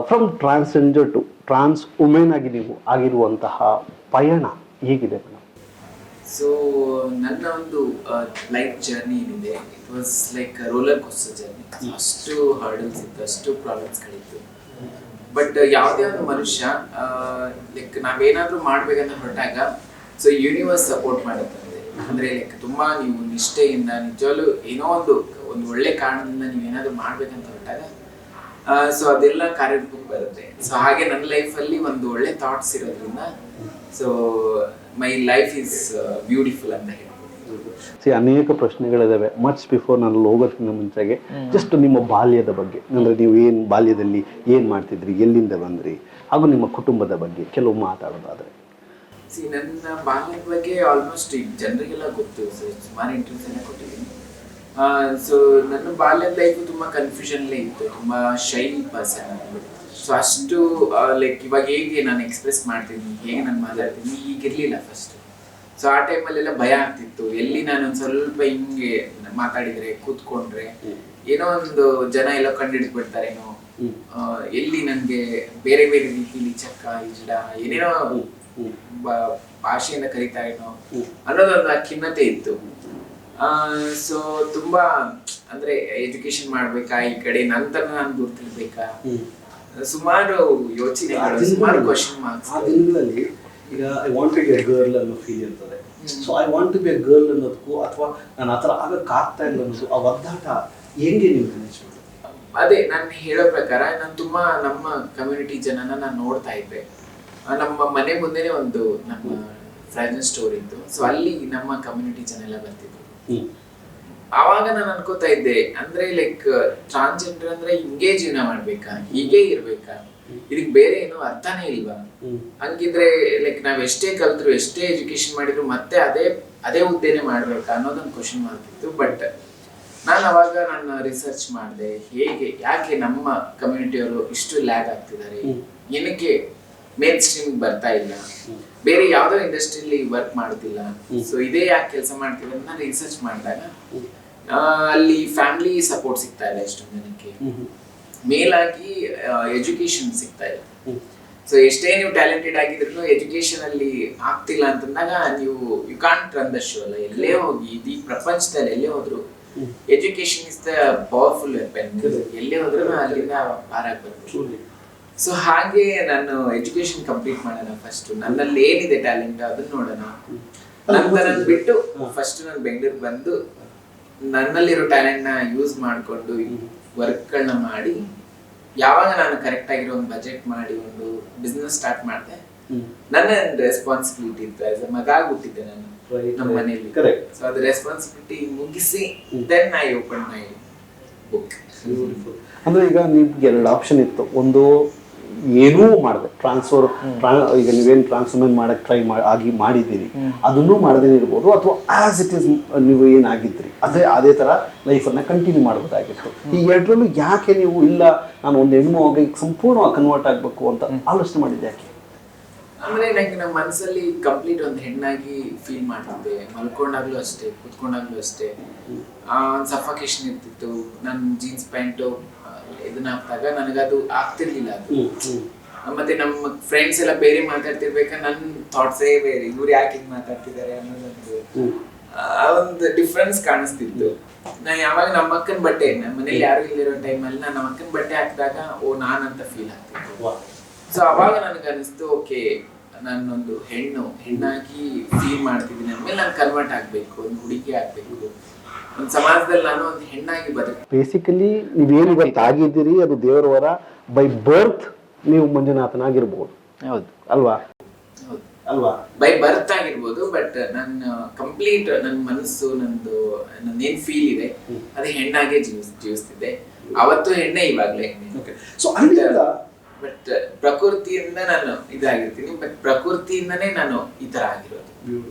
From transgender to trans women ಆಗಿ ನೀವು ಆಗಿರುವಂತಹ ಪಯಣ ಹೇಗಿದೆ ಮೇಡಮ್? ಸೊ ನನ್ನ ಒಂದು ಲೈಫ್ ಜರ್ನಿ ಏನಿದೆ, it was like roller coaster journey. ಅಷ್ಟು ಹರ್ಡಲ್ಸ್ ಇತ್ತು, ಅಷ್ಟು ಪ್ರಾಬ್ಲಮ್ಸ್ಗಳಿತ್ತು. ಬಟ್ ಯಾವುದೇ ಒಂದು ಮನುಷ್ಯ ಲೈಕ್ ನಾವೇನಾದ್ರೂ ಮಾಡ್ಬೇಕಂತ ಹೊರಟಾಗ ಸೊ ಯೂನಿವರ್ಸ್ ಸಪೋರ್ಟ್ ಮಾಡುತ್ತೆ. ಅಂದ್ರೆ ಲೈಕ್ ತುಂಬಾ ನೀವು ನಿಷ್ಠೆಯಿಂದ ನಿಜವಾಗ್ಲೂ ಏನೋ ಒಂದು ಒಳ್ಳೆ ಕಾರಣದಿಂದ ನೀವೇನಾದ್ರೂ ಮಾಡ್ಬೇಕಂತ ಹೊರಟಾಗ ಸೊ ಅದೆಲ್ಲ ಕಾರ್ಯರೂಪಕ್ಕೆ ಬರುತ್ತೆ. ಸೊ ಹಾಗೆ ನನ್ನ ಲೈಫಲ್ಲಿ ಒಂದು ಒಳ್ಳೆ ಥಾಟ್ಸ್ ಇರೋದ್ರಿಂದ so my life is beautiful ಅಂತ ಹೇಳ್ಬೋದು. ಅನೇಕ ಪ್ರಶ್ನೆಗಳಿದಾವೆ. ಮಚ್ ಬಿಫೋರ್ ನಾನು ಹೋಗೋದಕ್ಕಿಂತ ಮುಂಚೆಗೆ ಜಸ್ಟ್ ನಿಮ್ಮ ಬಾಲ್ಯದ ಬಗ್ಗೆ, ಅಂದರೆ ನೀವು ಏನು ಬಾಲ್ಯದಲ್ಲಿ ಏನು ಮಾಡ್ತಿದ್ರಿ, ಎಲ್ಲಿಂದ ಬಂದ್ರಿ, ಹಾಗೂ ನಿಮ್ಮ ಕುಟುಂಬದ ಬಗ್ಗೆ ಕೆಲವು ಮಾತಾಡೋದಾದ್ರೆ. ನನ್ನ ಬಾಲ್ಯದ ಬಗ್ಗೆ ಆಲ್ಮೋಸ್ಟ್ ಈಗ ಜನರಿಗೆಲ್ಲ ಗೊತ್ತು. ಸೊ ಸುಮಾರು ಇಂಟರ್ವ್ಯೂಸ್ ಎಲ್ಲ ಕೊಟ್ಟಿದ್ದೀನಿ. ಸೊ ನನ್ನ ಬಾಲ್ಯದ ಲೈಫು ತುಂಬ ಕನ್ಫ್ಯೂಷನ್ಲೇ ಇತ್ತು, ತುಂಬ ಶೈ ಪರ್ಸನ್. ಸೊ ಅಷ್ಟು ಲೈಕ್ ಇವಾಗ ಹೇಗೆ ನಾನು ಎಕ್ಸ್ಪ್ರೆಸ್ ಮಾಡ್ತೀನಿ, ಹೇಗೆ ನಾನು ಮಾತಾಡ್ತೀನಿ ಈಗಿರಲಿಲ್ಲ ಫಸ್ಟ್. ಸೊ ಆ ಟೈಮಲ್ಲೆಲ್ಲ ಭಯ ಆಗ್ತಿತ್ತು. ಎಲ್ಲಿ ನಾನು ಒಂದು ಸ್ವಲ್ಪ ಹಿಂಗೆ ಮಾತಾಡಿದರೆ ಕೂತ್ಕೊಂಡ್ರೆ ಏನೋ ಒಂದು ಜನ ಎಲ್ಲ ಕಂಡುಹಿಡಿದ್ಬಿಡ್ತಾರೇನೋ, ಎಲ್ಲಿ ನನಗೆ ಬೇರೆ ಬೇರೆ ರೀತಿಲಿ ಚಕ್ಕ ಇಜಡ ಏನೇನೋ ಭಾಷೆಯಿಂದ ಕರೀತಾರೇನೋ ಅನ್ನೋದೊಂದು ಆ ಖಿನ್ನತೆ ಇತ್ತು. ಸೊ ತುಂಬಾ ಅಂದ್ರೆ ಎಜುಕೇಶನ್ ಮಾಡ್ಬೇಕಾ, ಈ ಕಡೆ ನಂತರ ನಾನು ಗುರ್ತಿರ್ಬೇಕಾ, ಸುಮಾರು ಯೋಚನೆಗಳು, ಸುಮಾರು ಕ್ವಶನ್ ಮಾರ್ಕ್ಸ್. ಆ ದಿನಗಳಲ್ಲಿ ಈಗ I want to be a girl ಅನ್ನೋ ಫೀಲ್ ಇರ್ತದೆ. So I want to be a girl ಅನ್ನೋದಕ್ಕೂ ಅಥವಾ ನಾನು ಆ ಥರ ಆಗಕ್ಕಾಗ್ತಾ ಇಲ್ಲ ಅನ್ನೋದು ಆ ಒದ್ದಾಟ ಹೆಂಗೆ ನೀವು ಮ್ಯಾನೇಜ್ ಮಾಡಿ? ಅದೇ ನಾನು ಹೇಳೋ ಪ್ರಕಾರ ನಾನು ತುಂಬಾ ನಮ್ಮ ಕಮ್ಯುನಿಟಿ ಜನನ ನಾನು ನೋಡ್ತಾ ಇದ್ದೆ. ನಮ್ಮ ಮನೆ ಮುಂದೆನೆ ಒಂದು ನಮ್ಮ ಫ್ರಾಗ್ರೆನ್ಸ್ ಸ್ಟೋರ್ ಇತ್ತು. ಸೊ ಅಲ್ಲಿ ನಮ್ಮ ಕಮ್ಯುನಿಟಿ ಜನ ಎಲ್ಲ ಬರ್ತಿದ್ರು. ಆವಾಗ ನಾನು ಅನ್ಕೋತಾ ಇದ್ದೆ, ಅಂದ್ರೆ ಲೈಕ್ ಟ್ರಾನ್ಸ್ಜೆಂಡರ್ ಅಂದ್ರೆ ಹಿಂಗೇ ಜೀವನ ಮಾಡ್ಬೇಕಾ, ಹೀಗೆ ಇರ್ಬೇಕಾ, ಇದಕ್ ಬೇರೆ ಏನೋ ಅರ್ಥನೇ ಇಲ್ವಾ? ಹಂಗಿದ್ರೆ ಲೈಕ್ ನಾವ್ ಎಷ್ಟೇ ಕಲ್ತ್ರು, ಎಷ್ಟೇ ಎಜುಕೇಶನ್ ಮಾಡಿದ್ರು ಮತ್ತೆ ಅದೇ ಹುದ್ದೆನೆ ಮಾಡ್ಬೇಕಾ ಅನ್ನೋದೊಂದು ಕ್ವಶನ್ ಮಾಡ್ತಿತ್ತು. ಬಟ್ ನಾನು ಅವಾಗ ನನ್ನ ರಿಸರ್ಚ್ ಮಾಡಿದೆ, ಯಾಕೆ ನಮ್ಮ ಕಮ್ಯುನಿಟಿಯವರು ಇಷ್ಟು ಲ್ಯಾಗ್ ಆಗ್ತಿದ್ದಾರೆ, ಏನಕ್ಕೆ ಮೇನ್ ಸ್ಟ್ರೀಮ್ ಬರ್ತಾ ಇಲ್ಲ, ಬೇರೆ ಯಾವ್ದೋ ಇಂಡಸ್ಟ್ರಿಯಲ್ಲಿ ವರ್ಕ್ ಮಾಡುತ್ತಿಲ್ಲ, ಸೊ ಇದೇ ಯಾಕೆ ಕೆಲಸ ಮಾಡ್ತೀವಿ ಅಂತ ನಾನು ರಿಸರ್ಚ್ ಮಾಡಿದಾಗ ಅಲ್ಲಿ ಫ್ಯಾಮಿಲಿ ಸಪೋರ್ಟ್ ಸಿಗ್ತಾ ಇಲ್ಲ ಎಷ್ಟೊಂದು ಜನಕ್ಕೆ, ಮೇಲಾಗಿ ಎಜುಕೇಶನ್ ಸಿಗ್ತಾ ಇಲ್ಲ. ಸೊ ಎಷ್ಟೇ ನೀವು ಟ್ಯಾಲೆಂಟೆಡ್ ಆಗಿದ್ರು ಎಜುಕೇಶನ್ ಅಲ್ಲಿ ಆಗ್ತಿಲ್ಲ ಅಂತಂದಾಗ ನೀವು you can't run the show ಅಲ್ಲ. ಎಲ್ಲೇ ಹೋಗಿ ಈ ಪ್ರಪಂಚದಲ್ಲಿ ಎಲ್ಲೇ ಹೋದ್ರು education is the powerful weapon. ಎಲ್ಲೇ ಹೋದ್ರು ಅಲ್ಲಿಂದ ಪಾರಾಗಿ ಬರ್ಬೋದು. ಸೊ ಹಾಗೆ ನಾನು ಎಜುಕೇಶನ್ ಕಂಪ್ಲೀಟ್ ಮಾಡೋಣ, ಫಸ್ಟ್ ನನ್ನಲ್ಲಿ ಏನಿದೆ ಟ್ಯಾಲೆಂಟ್ ಅದನ್ನ ನೋಡೋಣ. ನಂತರ ಬಿಟ್ಟು ಫಸ್ಟ್ ನಾನು ಬೆಂಗಳೂರಿಗೆ ಬಂದು ನನ್ನಲ್ಲಿರೋ ಟ್ಯಾಲೆಂಟ್ ನ ಯೂಸ್ ಮಾಡ್ಕೊಂಡು ವರ್ಕ್ಗಳನ್ನ ಮಾಡಿ, ಯಾವಾಗ ನಾನು ಕರೆಕ್ಟ್ ಆಗಿರೋ ಒಂದು ಬಜೆಟ್ ಮಾಡಿ ಒಂದು ಬಿಸ್ನೆಸ್ ಸ್ಟಾರ್ಟ್ ಮಾಡಿದೆ, ನನ್ನ ರೆಸ್ಪಾನ್ಸಿಬಿಲಿಟಿ ಇತ್ತು. ಆಸ್ ಅ ಮಗ ಆಗ್ಬಿಟ್ಟಿದ್ದೆ ನಾನು ನಮ್ಮ ಮನೆಯಲ್ಲಿ. ಸೊ ಅದು ರೆಸ್ಪಾನ್ಸಿಬಿಲಿಟಿ ಮುಗಿಸಿ then I open my book. ಅಂದ್ರೆ ಈಗ ನಿಮ್ಗೆ ಎರಡು ಆಪ್ಷನ್ ಇತ್ತು. ಒಂದು ಏನೂ ಮಾಡಿದೆ ಈಗ ನೀವೇನು ಟ್ರಾನ್ಸ್ಫರ್ಮೇನ್ ಮಾಡಕ್ಕೆ ಮಾಡಿದ್ದೀರಿ, ಅದನ್ನೂ ಮಾಡದೇನೆ ಇರ್ಬೋದು, ಅಥವಾ ಆಸ್ ಇಟ್ ಈಸ್ ನೀವು ಏನಾಗಿದ್ರಿ ಅದೇ ಥರ ಲೈಫನ್ನು ಕಂಟಿನ್ಯೂ ಮಾಡ್ಬೋದಾಗಿತ್ತು. ಈ ಎರಡರಲ್ಲೂ ಯಾಕೆ ನೀವು ಇಲ್ಲ ನಾನು ಒಂದು ಹೆಣ್ಣು ಆಗಿ ಸಂಪೂರ್ಣವಾಗಿ ಕನ್ವರ್ಟ್ ಆಗಬೇಕು ಅಂತ ಆಲೋಚನೆ ಮಾಡಿದ್ದೆ ಯಾಕೆ? ಅಂದ್ರೆ ನನಗೆ ನಮ್ಮ ಮನಸ್ಸಲ್ಲಿ ಕಂಪ್ಲೀಟ್ ಒಂದು ಹೆಣ್ಣಾಗಿ ಫೀಲ್ ಮಾಡ್ತಿದ್ದೆ. ಮಲ್ಕೊಂಡಾಗ್ಲೂ ಅಷ್ಟೇ, ಕೂತ್ಕೊಂಡಾಗ್ಲೂ ಅಷ್ಟೇ ಒಂದು ಸಫಾಕೇಶನ್ ಇರ್ತಿತ್ತು. ನನ್ನ ಜೀನ್ಸ್ ಪ್ಯಾಂಟು ಇದನ್ನ ಹಾಕಿದಾಗ ನನಗದು ಆಗ್ತಿರ್ಲಿಲ್ಲ. ಅದು ಮತ್ತೆ ನಮ್ಮ ಫ್ರೆಂಡ್ಸ್ ಎಲ್ಲ ಬೇರೆ ಮಾತಾಡ್ತಿರ್ಬೇಕಾದ್ರೆ ನನ್ನ ಥಾಟ್ಸೇ ಬೇರೆ, ಇವ್ರು ಯಾಕೆ ಹಿಂಗ್ ಮಾತಾಡ್ತಿದ್ದಾರೆ ಅನ್ನೋದೊಂದು ಒಂದು ಡಿಫ್ರೆನ್ಸ್ ಕಾಣಿಸ್ತಿತ್ತು. ನಾನು ಯಾವಾಗ ನಮ್ಮ ಅಕ್ಕನ ಬಟ್ಟೆ, ನಮ್ಮ ಮನೇಲಿ ಯಾರು ಇಲ್ಲಿರೋ ಟೈಮಲ್ಲಿ ನಾನು ನಮ್ಮ ಅಕ್ಕನ ಬಟ್ಟೆ ಹಾಕಿದಾಗ ನಾನಂತ ಫೀಲ್ ಆಗ್ತಿತ್ತು. ಸೊ ಅವಾಗ ನನಗೆ ಅನಿಸ್ತು, ಓಕೆ ನಾನೊಂದು ಹೆಣ್ಣಾಗಿ ಫೀಲ್ ಮಾಡ್ತಿದ್ದೀನಿ ಅಂದ್ಮೇಲೆ ನಾನು ಕನ್ವರ್ಟ್ ಆಗ್ಬೇಕು, ಒಂದು ಹುಡುಗಿ ಆಗ್ಬೇಕು, ಒಂದು ಸಮಾಜದಲ್ಲಿ ನಾನು ಒಂದು ಹೆಣ್ಣಾಗಿ ಬದುಕು. ಬೇಸಿಕಲಿ ನೀವೇನು ಇವತ್ತು ಆಗಿದ್ದೀರಿ ಅದು ದೇವರ ವರ. ಬೈ ಬರ್ತ್ ನೀವು ಮಂಜುನಾಥನಾಗಿರ್ಬೋದು, ಹೌದು ಅಲ್ವಾ? ಬೈ ಬರ್ತ್ ಆಗಿರ್ಬೋದು, ಬಟ್ ನನ್ನ ಕಂಪ್ಲೀಟ್ ನನ್ನ ಮನಸ್ಸು ನಂದೇನ್ ಫೀಲ್ ಇದೆ ಅದೇ ಹೆಣ್ಣಾಗೆ ಜೀವಿಸ್ತಿದ್ದೆ. ಅವತ್ತು ಹೆಣ್ಣೆ, ಇವಾಗ್ಲೇ ಹೆಣ್ಣೆ. ಬಟ್ ಪ್ರಕೃತಿಯಿಂದ ನಾನು ಇದಾಗಿರ್ತೀನಿ, ಬಟ್ ಪ್ರಕೃತಿಯಿಂದನೇ ನಾನು ಈ ತರ ಆಗಿರೋದು.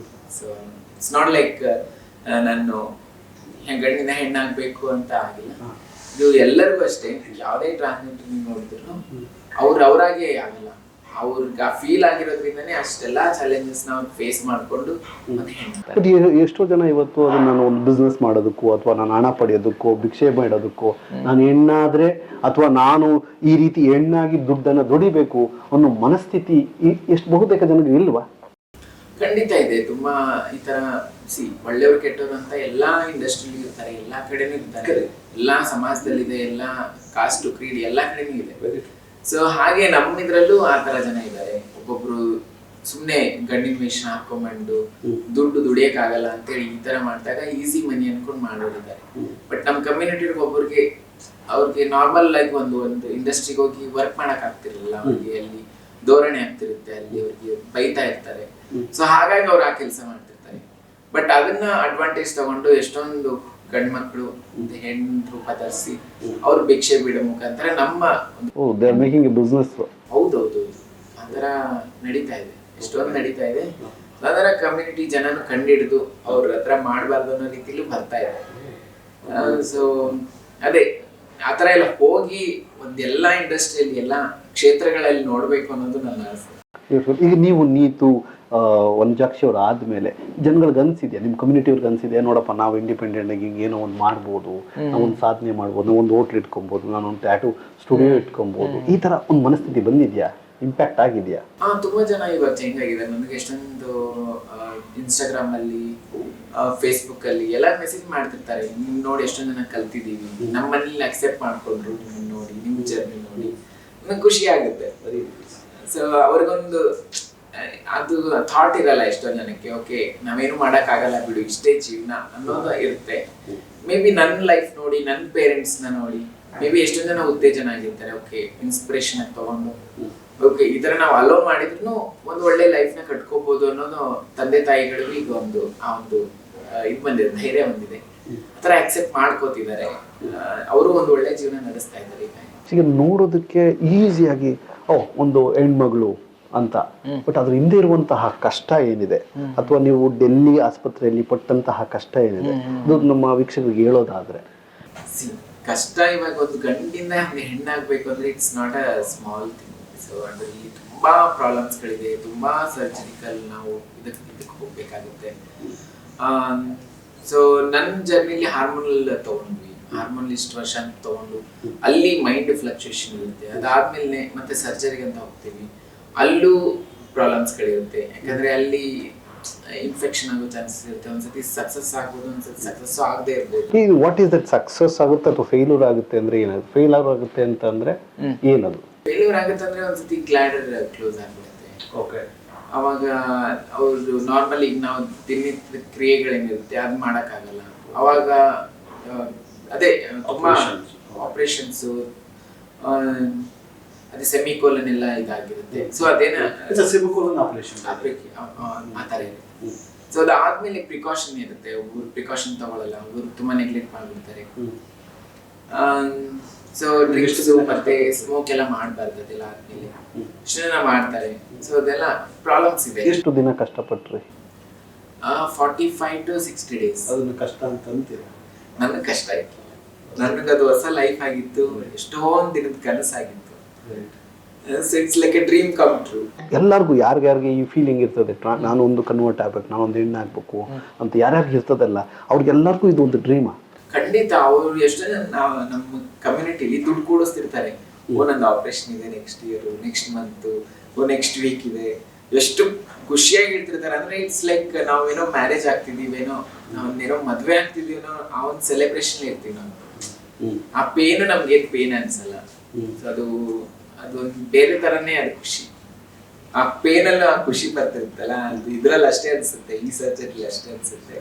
ಸೊ ಇಟ್ಸ್ ನಾಟ್ ಲೈಕ್ ನಾನು ಗಂಡಿನ ಹೆಣ್ಣಾಗ್ಬೇಕು ಅಂತ ಆಗಿಲ್ಲ. ಇದು ಎಲ್ಲರಿಗೂ ಅಷ್ಟೇ, ಯಾವುದೇ ಟ್ರಾನ್ಸ್ಜೆಂಡರ್ ನೀವು ನೋಡಿದ್ರು ಅವ್ರಾಗೆ ಆಗಲ್ಲ. ಅವ್ರಿಗೆ ಆ ಫೀಲ್ ಆಗಿರೋದ್ರಿಂದನೇ ಅಷ್ಟೆಲ್ಲ ಚಾಲೆಂಜಸ್ ಅವ್ರು ಫೇಸ್ ಮಾಡ್ಕೊಂಡು ಮತ್ತೆ ಹೆಣ್ತಾರೆ. ಬಟ್ ಎಷ್ಟೋ ಜನ ಇವತ್ತು ಅದನ್ನ ನಾನು ಒಂದು ಬಿಸ್ನೆಸ್ ಮಾಡೋದಕ್ಕೋ ಅಥವಾ ನಾನು ಹಣ ಪಡೆಯೋದಕ್ಕೋ ಭಿಕ್ಷೆ ಮಾಡೋದಕ್ಕೋ ನಾನು ಹೆಣ್ಣಾದ್ರೆ ಅಥವಾ ನಾನು ಈ ರೀತಿ ಹೆಣ್ಣಾಗಿ ದುಡ್ಡನ್ನು ದುಡಿಬೇಕು ಅನ್ನೋ ಮನಸ್ಥಿತಿ ಎಷ್ಟು ಬಹುತೇಕ ಜನರಿಗೆ ಇಲ್ವಾ? ಖಂಡಿತ ಇದೆ. ತುಂಬಾ ಈ ತರ ಒಳ್ಳೆಯವ್ರು ಕೆಟ್ಟವ್ರು ಅಂತ ಎಲ್ಲಾ ಇಂಡಸ್ಟ್ರಿಲಿ ಇರ್ತಾರೆ, ಎಲ್ಲಾ ಕಡೆನೂ ಇರ್ತಾರೆ, ಎಲ್ಲಾ ಸಮಾಜದಲ್ಲಿದೆ, ಎಲ್ಲಾ ಕಾಸ್ಟ್ ಕ್ರೀಡ್ ಎಲ್ಲಾ ಕಡೆನೂ ಇದೆ. ಸೊ ಹಾಗೆ ನಮ್ಮ ಇದ್ರಲ್ಲೂ ಆ ತರ ಜನ ಇದ್ದಾರೆ. ಒಬ್ಬೊಬ್ರು ಸುಮ್ನೆ ಗಂಡಿನ ವೇಷ ಹಾಕೊಂಡ್ಬಂದು ದುಡ್ಡು ದುಡಿಯಕ್ಕಾಗಲ್ಲ ಅಂತೇಳಿ ಈ ತರ ಮಾಡಿದಾಗ ಈಸಿ ಮನಿ ಅನ್ಕೊಂಡು ಮಾಡೋರಿದ್ದಾರೆ. ಬಟ್ ನಮ್ಮ ಕಮ್ಯುನಿಟಿ ಒಬ್ಬರಿಗೆ ಅವ್ರಿಗೆ ನಾರ್ಮಲ್ ಆಗಿ ಒಂದು ಇಂಡಸ್ಟ್ರಿಗೆ ಹೋಗಿ ವರ್ಕ್ ಮಾಡಕ್ ಆಗ್ತಿರ್ಲಿಲ್ಲ, ಅವ್ರಿಗೆ ಅಲ್ಲಿ ಧೋರಣೆ ಆಗ್ತಿರುತ್ತೆ, ಅಲ್ಲಿ ಅವ್ರಿಗೆ ಬೈತಾ ಇರ್ತಾರೆ. ಸೊ ಹಾಗಾಗಿ ಅವ್ರು ಆ ಕೆಲಸ ಮಾಡ್ತಿರ್ತಾರೆ. ಬಟ್ ಅದನ್ನ ಅಡ್ವಾಂಟೇಜ್ ತಗೊಂಡು ಎಷ್ಟೊಂದು ಗಂಡ್ ಮಕ್ಳು ಹೆಣ್ಣು ರೂಪ ಧರಿಸಿ ಅವ್ರು ಭಿಕ್ಷೆ ಬಿಡೋ ಮುಖಾಂತರ ನಮ್ಮ ಬಿಸ್ನೆಸ್. ಹೌದೌದು, ಆತರ ನಡೀತಾ ಇದೆ, ಎಷ್ಟೊಂದು ನಡೀತಾ ಇದೆ. ಅದರ ಕಮ್ಯುನಿಟಿ ಜನನು ಕಂಡಿಡಿದು ಅವ್ರ ಹತ್ರ ಮಾಡಬಾರ್ದು ಅನ್ನೋ ರೀತಿಲೂ ಬರ್ತಾ ಇದೆ. ಸೊ ಅದೇ ಆತರ ಎಲ್ಲ ಹೋಗಿ ಒಂದೆಲ್ಲಾ ಇಂಡಸ್ಟ್ರಿಯಲ್ಲಿ ಎಲ್ಲಾ ಕ್ಷೇತ್ರಗಳಲ್ಲಿ ನೋಡ್ಬೇಕು ಅನ್ನೋದು ನನ್ನ ಆಸೆ. ಈಗ ನೀವು ನೀತು ವಂಜಾಕ್ಷಿ ಅವ್ರು ಆದ್ಮೇಲೆ ಜನಗಳಿಗೆ ಅನ್ಸಿದ್ಯಾ, ನಿಮ್ಮ ಕಮ್ಯುನಿಟಿಯವ್ರಿಗೆ ಅನ್ಸಿದ್ಯಾ ನೋಡಪ್ಪ ನಾವು ಇಂಡಿಪೆಂಡೆಂಟ್ ಆಗಿ ಏನೋ ಒಂದು ಮಾಡ್ಬೋದು, ನಾವು ಒಂದು ಸಾಧನೆ ಮಾಡ್ಬೋದು, ನಾವು ಒಂದು ಹೋಟ್ಲ್ ಇಟ್ಕೊಬೋದು, ನಾನು ಒಂದು ಟ್ಯಾಟೂ ಸ್ಟುಡಿಯೋ ಇಟ್ಕೊಬೋದು, ಈ ತರ ಒಂದು ಮನಸ್ಥಿತಿ ಬಂದಿದ್ಯಾ, ಇಂಪ್ಯಾಕ್ಟ್ ಆಗಿದ್ಯಾ? ತುಂಬಾ ಜನ ಇವಾಗ ಚೇಂಜ್ ಆಗಿದೆ. ನನಗೆ ಎಷ್ಟೊಂದು ಇನ್ಸ್ಟಾಗ್ರಾಮ್ ಅಲ್ಲಿ ಫೇಸ್ಬುಕ್ ಅಲ್ಲಿ ಎಲ್ಲ ಮೆಸೇಜ್ ಮಾಡ್ತಿರ್ತಾರೆ, ನಿಮ್ ನೋಡಿ ಎಷ್ಟೊಂದು ಜನ ಕಲ್ತಿದೀವಿ, ನಮ್ಮ ಮನೇಲಿ ಅಕ್ಸೆಪ್ಟ್ ಮಾಡ್ಕೊಂಡ್ರು, ನಿಮ್ ನೋಡಿ ನಿಮ್ ಜರ್ನಿ ನೋಡಿ, ನನಗೆ ಖುಷಿ ಆಗುತ್ತೆ. ಸೊ ಅವ್ರಿಗೊಂದು ಅದು ಥಾಟ್ ಇರಲ್ಲ ಎಷ್ಟೊಂದು ಜನಕ್ಕೆ, ಓಕೆ ನಾವೇನು ಮಾಡಕ್ ಆಗಲ್ಲ ಬಿಡು, ಇಷ್ಟೇ ಜೀವನ ಅನ್ನೋದು ಇರುತ್ತೆ. ಮೇ ಬಿ ನನ್ನ ಲೈಫ್ ನೋಡಿ, ನನ್ನ ಪೇರೆಂಟ್ಸ್ ನ ನೋಡಿ ಮೇ ಬಿ ಎಷ್ಟೊಂದು ಜನ ಉತ್ತೇಜನ ಆಗಿರ್ತಾರೆ. ಓಕೆ ಇನ್ಸ್ಪಿರೇಷನ್ ಆಗಿ ತಗೊಂಡು ಓಕೆ ಈ ತರ ನಾವು ಅಲೋ ಮಾಡಿದ್ರು ಒಂದು ಒಳ್ಳೆ ಲೈಫ್ ನ ಕಟ್ಕೋಬಹುದು ಅನ್ನೋದು ತಂದೆ ತಾಯಿಗಳಿಗೂ ಈಗ ಒಂದು ಇದು ಬಂದಿದೆ, ಧೈರ್ಯ ಬಂದಿದೆ. ಆತರ ಅಕ್ಸೆಪ್ಟ್ ಮಾಡ್ಕೋತಿದ್ದಾರೆ, ಅವರು ಒಂದು ಒಳ್ಳೆ ಜೀವನ ನಡೆಸ್ತಾ ಇದ್ದಾರೆ. ಈಗ ನೋಡೋದಕ್ಕೆ ಈಸಿಯಾಗಿ ಒಂದು ಹೆಣ್ಮಗಳು ಅಂತ, ಬಟ್ ಅದ್ರ ಹಿಂದೆ ಇರುವಂತಹ ಕಷ್ಟ ಏನಿದೆ, ಅಥವಾ ನೀವು ಡೆಲ್ಲಿ ಆಸ್ಪತ್ರೆಯಲ್ಲಿ ಪಟ್ಟಂತಹ ಕಷ್ಟ ಏನಿದೆ, ಅದು ನಮ್ಮ ವೀಕ್ಷಕರಿಗೆ ಹೇಳೋದಾದ್ರೆ. ಕಷ್ಟ ಇವಾಗ ಒಂದು ಗಂಡಿಂದ ಹೆಣ್ಣಾಗ್ಬೇಕು ಅಂದ್ರೆ it's not a small thing. So ಅದರಲ್ಲಿ ತುಂಬಾ ಪ್ರಾಬ್ಲಮ್ಸ್ ಗಳಿದೆ, ತುಂಬಾ ಸರ್ಜರಿಕಲ್ ನಾವು ಇದಕ್ಕೆ ಹೋಗ್ಬೇಕಾಗುತ್ತೆ. ಸೊ ನನ್ನ ಜರ್ನಿಲಿ ಹಾರ್ಮೋನಲ್ ತಗೊಂಡ್ವಿ, ಹಾರ್ಮೋನ್ ಇಷ್ಟು ವರ್ಷ ಅಂತ ತಗೊಂಡು ಅಲ್ಲಿ ಮೈಂಡ್ ಫ್ಲಕ್ಚುಯೇಷನ್ ಇರುತ್ತೆ. ಅದಾದ್ಮೇಲೆ ಮತ್ತೆ ಸರ್ಜರಿಗೆ ಅಂತ ಹೋಗ್ತೀವಿ, ಅಲ್ಲೂ ಪ್ರಾಬ್ಲಮ್ಸ್ ಗಳಿರುತ್ತೆ. ಯಾಕಂದ್ರೆ ಅಲ್ಲಿ ಇನ್ಫೆಕ್ಷನ್ ಆಗೋ ಚಾನ್ಸಸ್ ಇರುತ್ತೆ. ಒಂದ್ಸತಿ ಸಕ್ಸಸ್ ಆಗ್ಬೋದು, ಒಂದ್ಸತಿ ಸಕ್ಸಸ್ ಆಗದೆ ಇರ್ಬೋದು. ವಾಟ್ ಈಸ್ ದಟ್ ಸಕ್ಸಸ್ ಆಗುತ್ತೆ ಅಥವಾ ಫೇಲ್ಯೂರ್ ಆಗುತ್ತೆ ಅಂದ್ರೆ ಏನದು? ಫೇಲ್ಯೂರ್ ಆಗುತ್ತೆ ಅಂತ ಅಂದ್ರೆ ಏನದು? ಫೇಲ್ಯೂರ್ ಆಗುತ್ತೆ ಅಂದ್ರೆ ಒಂದ್ಸತಿ ಗ್ಲಾಡರ್ ಕ್ಲೋಸ್ ಆಗ್ಬಿಡುತ್ತೆ. ಓಕೆ, ಅವಾಗ ಅವ್ರು ನಾರ್ಮಲಿ ನಾವು ದಿನನಿತ್ಯ ಕ್ರಿಯೆಗಳೇನಿರುತ್ತೆ ಅದು ಮಾಡಕ್ಕಾಗಲ್ಲ. ಅವಾಗ ಅದೇ ತುಂಬಾ ಆಪರೇಷನ್ಸ್, ಅದೇ ಸೆಮಿಕೋಲನ್ ಎಲ್ಲ ಇದಾಗಿರುತ್ತೆ. ಸೊ ಅದೇನ ಆ ತರ ಇರುತ್ತೆ. ಸೊ ಅದಾದ್ಮೇಲೆ ಪ್ರಿಕಾಷನ್ ಇರುತ್ತೆ. ಒಬ್ಬರು ಪ್ರಿಕಾಷನ್ ತಗೊಳ್ಳಲ್ಲ, ಒಬ್ಬರು ತುಂಬಾ ನೆಗ್ಲೆಕ್ಟ್ ಮಾಡ್ಬಿಡ್ತಾರೆ. ಸೊ ಡ್ರಿಂಕ್ಸ್ ಮತ್ತೆ ಸ್ಮೋಕ್ ಎಲ್ಲ ಮಾಡಬಾರ್ದು, ಅದೆಲ್ಲ ಆದ್ಮೇಲೆ ಇಷ್ಟು ಜನ ಮಾಡ್ತಾರೆ. ಸೊ ಅದೆಲ್ಲ ಪ್ರಾಬ್ಲಮ್ಸ್ ಇದೆ. ಎಷ್ಟು ದಿನ ಕಷ್ಟಪಟ್ರಿ? 45 to 60 days. ಅದನ್ನ ಕಷ್ಟ ಅಂತ ಅಂತೀರಾ? ನನಗೆ ಕಷ್ಟ ಆಯ್ತು, ನನಗದು ಹೊಸ ಲೈಫ್ ಆಗಿತ್ತು, ಎಷ್ಟೊಂದು ದಿನದ ಕನಸಾಗಿತ್ತು. It's like a dream come true. ಎಲ್ಲರಿಗೂ ಯಾರ್ಯಾರಿಗೆ ಈ ಫೀಲಿಂಗ್ ಇರ್ತದೆ, ನಾನು ಒಂದು ಕನ್ವರ್ಟ್ ಆಗ್ಬೇಕು, ನಾನು ಒಂದು ಹೆಣ್ಣು ಆಗ್ಬೇಕು ಅಂತ ಯಾರ್ಯಾರಿಗೆ ಇರ್ತದಲ್ಲ, ಅವ್ರಿಗೆಲ್ಲರಿಗೂ ಇದು ಒಂದು ಡ್ರೀಮಾ. ಖಂಡಿತ. ಅವ್ರು ಎಷ್ಟೋ ಜನ ನಮ್ಮ ಕಮ್ಯುನಿಟಿಲಿ ದುಡ್ಡು ಕೂಡಿಸ್ತಿರ್ತಾರೆ. ನಂದು ಆಪರೇಷನ್ ಇದೆ next year, next month, next week ಇದೆ, ಎಷ್ಟು ಖುಷಿಯಾಗಿ ಇರ್ತಿರ್ತಾರೆ. ಅಂದ್ರೆ ಇಟ್ಸ್ ಲೈಕ್ ನಾವೇನೋ ಮ್ಯಾರೇಜ್ ಆಗ್ತಿದೀವೇನೋ, ನಾವೇನೋ ಮದ್ವೆ ಆಗ್ತಿದೀವೇನೋ, ಆ ಒಂದು ಸೆಲೆಬ್ರೇಷನ್ ಇರ್ತೀವಿ ನಾವು. ಆ ಪೇನು ನಮ್ಗೆ ಪೇನ್ ಅನ್ಸಲ್ಲ. ಅದೊಂದು ಬೇರೆ ತರನೇ ಅದು ಖುಷಿ. ಆ ಪೇನಲ್ಲ ಆ ಖುಷಿ ಬರ್ತಿರುತ್ತಲ್ಲ, ಅದು ಇದ್ರಲ್ಲಿ ಅಷ್ಟೇ ಅನ್ಸುತ್ತೆ, ಈ ಸರ್ಜರಿ ಅಷ್ಟೇ ಅನ್ಸುತ್ತೆ.